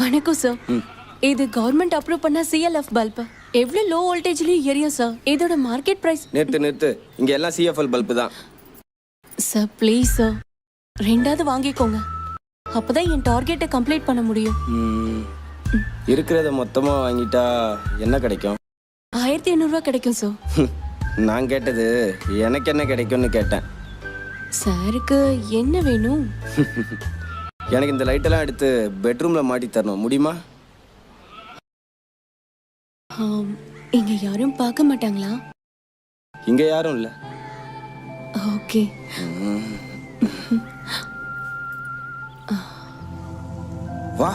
வணக்கம் சார். இது government approve பண்ண சிஎல்எஃப் பல்ப். எவ்வளவு லோ வோல்டேஜ்லயும் எரியும் சார். இதோட மார்க்கெட் பிரைஸ். நிறுத்து இங்க எல்லாம் சிஎஃப்எல் பல்ப் தான் சார். ப்ளீஸ் சார், ரெண்டாவது வாங்கிக்கோங்க. அப்பதான் என் டார்கெட்டை கம்ப்ளீட் பண்ண முடியும். இருக்கிறத மொத்தமா வாங்கிட்டா என்ன கிடைக்கும்? 1500 ரூபாய் கிடைக்கும் சார். நான் கேட்டது எனக்கு என்ன கிடைக்கும்னு கேட்டேன். சாருக்கு என்ன வேணும்? எனக்கு இந்த லைட்டெல்லாம் எடுத்து பெட்ரூம்ல மாட்டி தரணும், முடியுமா? இங்க யாரும் பார்க்க மாட்டாங்களா? இங்க யாரும் இல்ல. ஓகே. வா.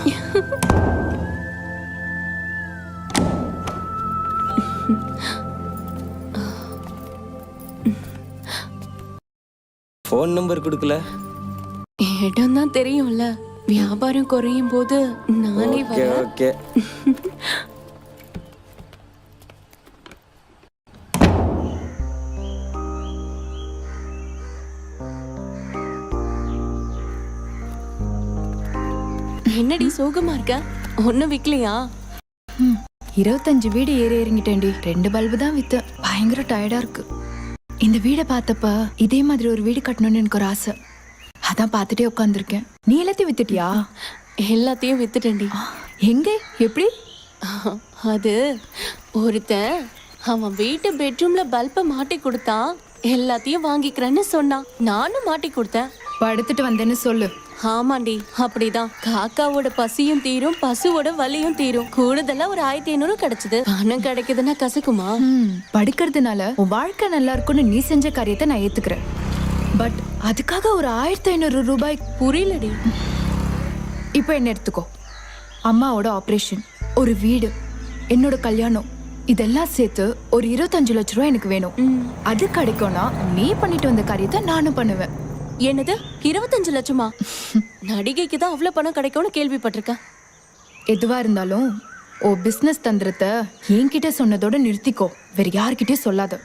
ஃபோன் நம்பர் கொடுக்கல. இடம் தான் தெரியும்ல. வியாபாரம் குறையும் போது நானே வரேன். ஓகே. என்னடி சோகமா இருக்க? ஒன்னும் விக்கலையா? 25 வீடு ஏறி இறங்கிட்டேன்டி. 2 பல்பு தான் வித்து. பயங்கர டயர்டா இருக்கு. இந்த வீடை பார்த்தப்ப இதே மாதிரி ஒரு வீடு கட்டணும்னு எனக்கு ஒரு ஆசை. அதான் பார்த்துட்டே உட்காந்துருக்கேன். நீ எல்லாத்தையும் வித்துட்டியா? எல்லாத்தையும் வித்துட்டேன்டி. எங்க? எப்படி? அது ஒருத்தன் அவன் வீட்டு பெட்ரூம்ல பல்ப மாட்டி கொடுத்தான். எல்லாத்தையும் வாங்கிக்கிறேன்னு சொன்னான். நானும் மாட்டி கொடுத்தேன். படுத்துட்டு வந்தேன்னு சொல்லு. ஆமாண்டி, அப்படிதான். காக்காவோட பசியும் தீரும், பசுவோட வலியும் தீரும். கூடுதலா ஒரு 1500 கிடைச்சது. பணம் கிடைக்குதுன்னா கசக்குமா? படுக்கிறதுனால உன் வாழ்க்கை நல்லா இருக்கும்னு நீ செஞ்ச காரியத்தை நான் ஏத்துக்கிறேன். பட் அதுக்காக ஒரு 1500 ரூபாய் புரியலடி. இப்போ என்ன எடுத்துக்கோ. அம்மாவோட ஆப்ரேஷன், ஒரு வீடு, என்னோட கல்யாணம், இதெல்லாம் சேர்த்து ஒரு 25 லட்சம் ரூபாய் எனக்கு வேணும். அது கிடைக்கும்னா நீ பண்ணிட்டு வந்த காரியத்தை நானும் பண்ணுவேன். என்னது 25 லட்சமா? நடிகைக்கு தான் அவ்வளவு பணம் கிடைக்கும்னு கேள்விப்பட்டிருக்கேன். எதுவா இருந்தாலும் ஓ பிசினஸ் தந்திரத்தை என்கிட்ட சொன்னதோட நிறுத்திக்கோ. வேற யார்கிட்டயும் சொல்லாத.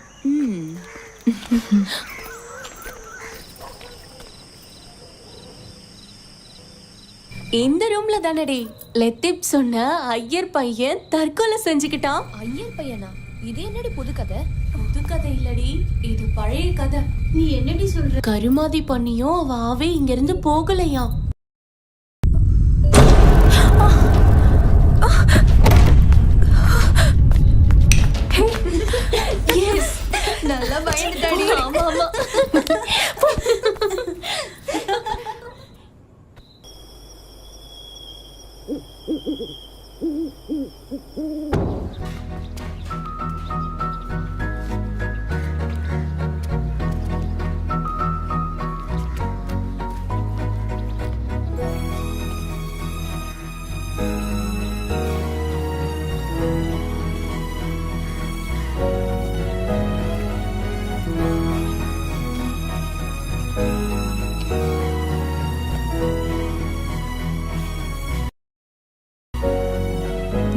இந்த ரூம்ல தானடி லத்தீப் சொன்ன ஐயர் பையன் தற்கொலை செஞ்சுக்கிட்டான். ஐயர் பையனா? இது என்னடி புது கதை? புது கதை இல்லடி, இது பழைய கதை. நீ என்னடி சொல்ற? கருமாதி பண்ணியும் அவ ஆவே இங்க இருந்து போகலையா. நல்லா பயந்துட்டாடி. ஆமா ஆமா.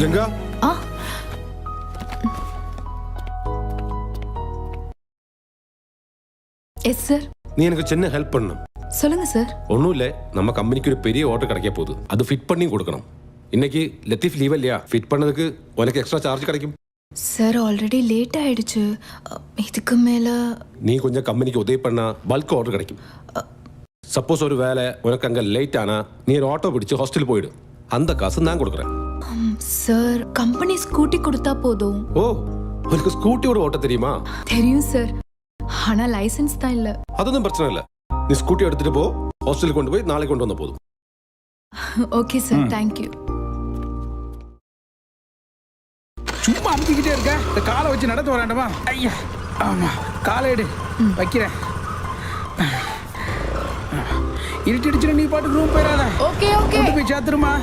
Ganga, yes sir. நீ எனக்கு சின்ன ஹெல்ப் பண்ணணும். சொல்லுங்க சார். ஒன்றும் இல்லை, நம்ம கம்பெனிக்கு ஒரு பெரிய ஆர்டர் கிடைக்க போகுது. அது ஃபிட் பண்ணி கொடுக்கணும். இன்னைக்கு லத்தீஃப் லீவ் இல்லையா? ஃபிட் பண்ணதுக்கு உனக்கு எக்ஸ்ட்ரா சார்ஜ் கிடைக்கும். சார் ஆல்ரெடி லேட் ஆயிடுச்சு. இதுக்கு மேல நீ கொஞ்சம் கம்பெனிக்கு உதவி பண்ணா பல்க் ஆர்டர் கிடைக்கும். சப்போஸ் ஒரு வேலை உனக்கு அங்கே லேட் ஆனா நீ ஒரு ஆட்டோ பிடிச்சு ஹாஸ்டல் போயிடு. அந்த காசு நான் கொடுக்குறேன். சார் கம்பெனி ஸ்கூட்டி கொடுத்தா போதும். ஓ, உனக்கு ஸ்கூட்டியோட ஓட்ட தெரியுமா? தெரியும் சார், ஆனா லைசென்ஸ் தான் இல்ல. அதுதான் பிரச்சனை இல்லை. நீ ஸ்கூட்டி எடுத்துட்டு போ, ஹாஸ்டலுக்கு கொண்டு போய் நாளைக்கு கொண்டு வந்த போதும். Okay sir, thank you. சும்மா அமுத்திக்கிட்டே இருக்க. இந்த காலை வச்சு நடத்த வராண்டமா? ஐயா, ஆமா, காலை எடு, வைக்கிறேன். இருட்டிடுச்சுன்னு நீ பாட்டுக்கு ரூம் போயிடாத. ஓகே ஓகே, போய் சாத்துருமா.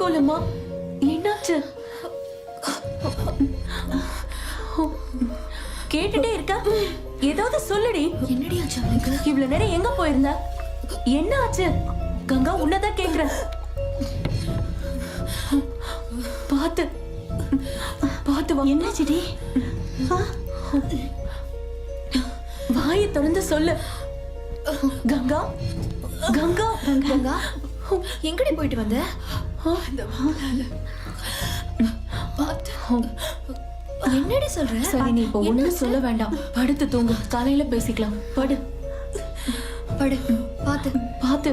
அலங்கோலமா? என்னாச்சு? கேட்டுட்டே இருக்க, ஏதாவது சொல்லுடி. என்னடி ஆச்சு அவனுக்கு? இவ்வளவு நேரம் எங்க போயிருந்த? என்ன ஆச்சு? கங்கா உன்னதான் கேக்குறேன். பாத்து பாத்து வா. என்னாச்சுடி? வாயை திறந்து சொல்லு. கங்கா, கங்கா, கங்கா எங்கடி போயிட்டு வந்த? என்னடி சொல்ற? சரி, நீ இப்போ ஒண்ணும் சொல்ல வேண்டாம். படுத்து தூங்கு, காலையில பேசிக்கலாம். படு படு. பாத்து பாத்து.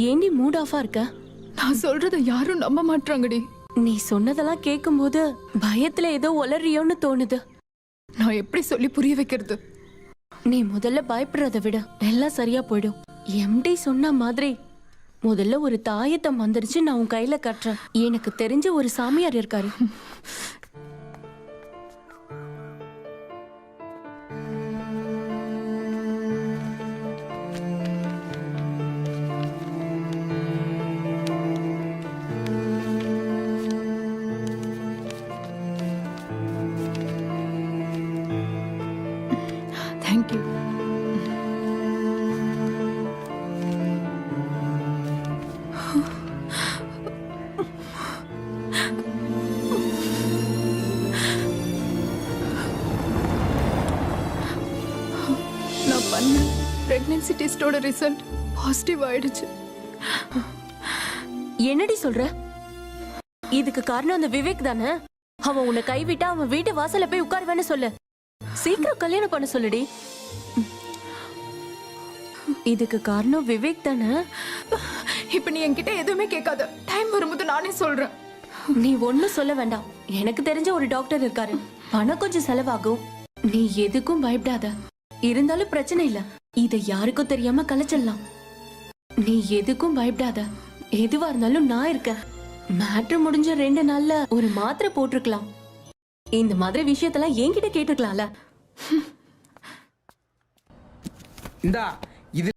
ஏண்டி மூட் ஆஃபா இருக்க? நான் சொல்றத யாரும் நம்ப மாட்டாங்கடி. நீ சொன்னதெல்லாம் கேட்கும்போது பயத்துல ஏதோ உளறியோன்னு தோணுது. நான் எப்படி சொல்லி புரிய வைக்கிறது? நீ முதல்ல பயப்படுறத விட எல்லாம் சரியா போயிடும். எம்டி சொன்ன மாதிரி முதல்ல ஒரு தாயத்தை மந்திரிச்சு நான் உன் கையில கட்டுறேன். எனக்கு தெரிஞ்ச ஒரு சாமியார் இருக்காரு. தேங்க்யூ. நான் பண்ண பிரெக்னன்சி டெஸ்டோட ரிசல்ட் பாசிட்டிவ் ஆயிடுச்சு. என்னடி சொல்ற? இதுக்கு காரணம் அந்த விவேக் தானே? அவன் உன்னை கைவிட்டா அவன் வீட்டு வாசல்ல போய் உட்காருவேன்னு சொல்லு. சீக்கிரம் கல்யாணம் பண்ண சொல்லுடி. இதுக்கு காரணம் விவேக் தானே? இப்ப நீ என்கிட்ட எதுவுமே கேட்காத. டைம் வரும்போது நானே சொல்றேன். நீ ஒண்ணும் சொல்ல வேண்டாம். எனக்கு தெரிஞ்ச ஒரு டாக்டர் இருக்காரு. பணம் கொஞ்சம் செலவாகும். நீ எதுக்கும் பயப்படாத. இருந்தாலும் பிரச்சனை இல்ல. இத யாருக்கும் தெரியாம கலைச்சிடலாம். நீ எதுக்கும் பயப்படாத. எதுவா இருந்தாலும் நான் இருக்கேன். மேட்ரு முடிஞ்ச 2 நாள்ல ஒரு மாத்திரை போட்டிருக்கலாம். இந்த மாதிரி விஷயத்தெல்லாம் என்கிட்ட கேட்டுக்கலாம்ல. இந்தா